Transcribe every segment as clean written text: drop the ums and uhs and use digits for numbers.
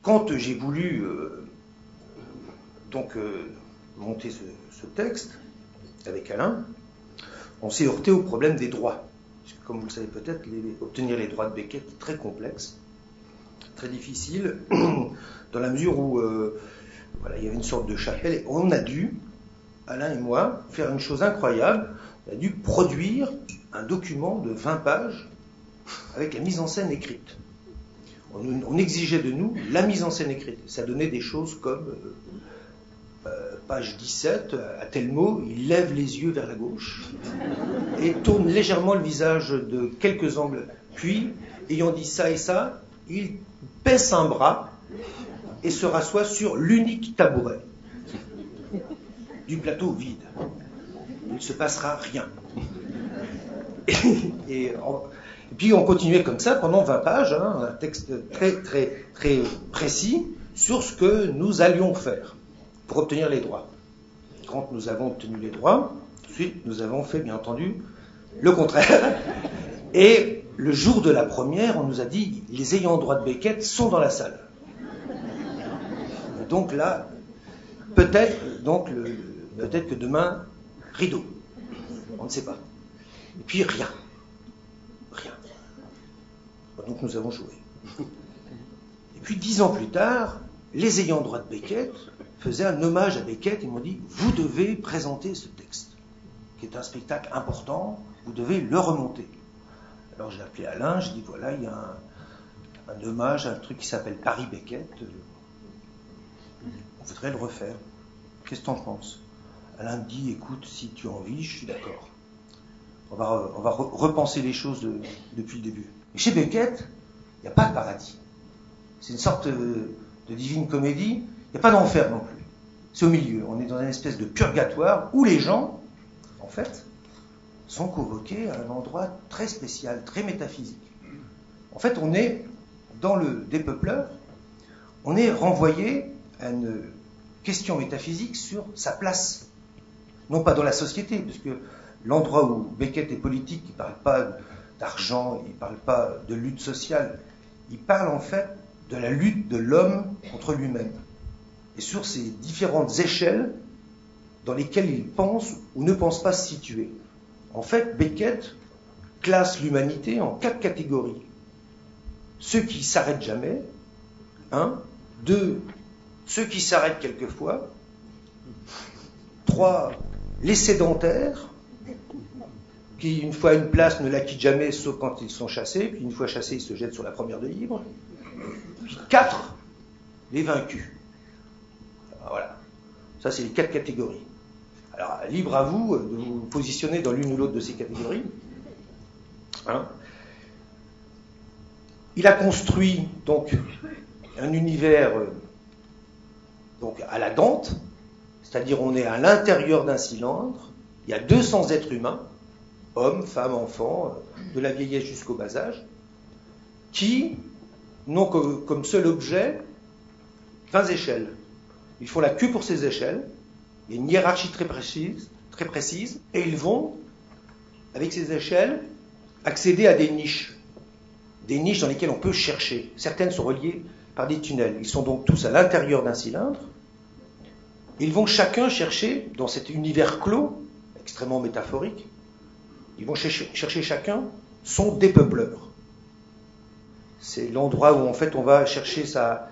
Quand j'ai voulu monter ce texte avec Alain, on s'est heurté au problème des droits. Parce que, comme vous le savez peut-être, obtenir les droits de Beckett est très complexe, très difficile, dans la mesure où il y avait une sorte de chapelle, et on a dû, Alain et moi, faire une chose incroyable. On a dû produire un document de 20 pages avec la mise en scène écrite. On exigeait de nous la mise en scène écrite. Ça donnait des choses comme, page 17, à tel mot, il lève les yeux vers la gauche et tourne légèrement le visage de quelques angles. Puis, ayant dit ça et ça, il baisse un bras et se rassoit sur l'unique tabouret du plateau vide. Il ne se passera rien. Et puis on continuait comme ça pendant 20 pages, un texte très, très, très précis sur ce que nous allions faire pour obtenir les droits. Quand nous avons obtenu les droits, ensuite nous avons fait, bien entendu, le contraire. Et le jour de la première, on nous a dit, les ayants droit de Beckett sont dans la salle. Et donc là, peut-être que demain, rideau. On ne sait pas. Et puis rien. Donc nous avons joué. Et puis 10 ans plus tard, les ayants droit de Beckett faisaient un hommage à Beckett. Ils m'ont dit, vous devez présenter ce texte, qui est un spectacle important, vous devez le remonter. Alors j'ai appelé Alain, j'ai dit, voilà, il y a un hommage à un truc qui s'appelle Paris Beckett. On voudrait le refaire. Qu'est-ce que tu en penses? Alain me dit, écoute, si tu as envie, je suis d'accord. On va repenser les choses depuis le début. Mais chez Beckett, il n'y a pas de paradis. C'est une sorte de divine comédie. Il n'y a pas d'enfer non plus. C'est au milieu. On est dans une espèce de purgatoire où les gens, en fait, sont convoqués à un endroit très spécial, très métaphysique. En fait, on est dans le dépeupleur, on est renvoyé à une question métaphysique sur sa place. Non pas dans la société, parce que l'endroit où Beckett est politique, il ne parle pas d'argent, il ne parle pas de lutte sociale, il parle en fait de la lutte de l'homme contre lui-même. Et sur ces différentes échelles dans lesquelles il pense ou ne pense pas se situer. En fait, Beckett classe l'humanité en 4 catégories. Ceux qui s'arrêtent jamais, 1, 2, ceux qui s'arrêtent quelquefois, 3, les sédentaires, qui, une fois une place, ne la quittent jamais, sauf quand ils sont chassés, puis une fois chassés, ils se jettent sur la première de libre. Puis 4, les vaincus. Alors, voilà. Ça, c'est les 4 catégories. Alors, libre à vous de vous positionner dans l'une ou l'autre de ces catégories. Il a construit, donc, un univers à la Dante, c'est-à-dire on est à l'intérieur d'un cylindre, il y a 200 êtres humains, hommes, femmes, enfants, de la vieillesse jusqu'au bas âge, qui n'ont comme seul objet 20 échelles. Ils font la queue pour ces échelles, il y a une hiérarchie très précise, et ils vont, avec ces échelles, accéder à des niches dans lesquelles on peut chercher. Certaines sont reliées par des tunnels. Ils sont donc tous à l'intérieur d'un cylindre. Ils vont chacun chercher, dans cet univers clos, extrêmement métaphorique, ils vont chercher chacun son dépeupleur. C'est l'endroit où en fait on va chercher sa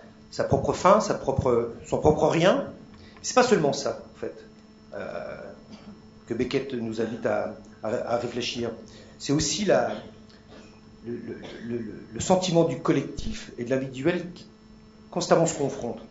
propre fin, son propre rien. C'est pas seulement ça, en fait, que Beckett nous invite à réfléchir. C'est aussi le sentiment du collectif et de l'individuel qui constamment se confrontent.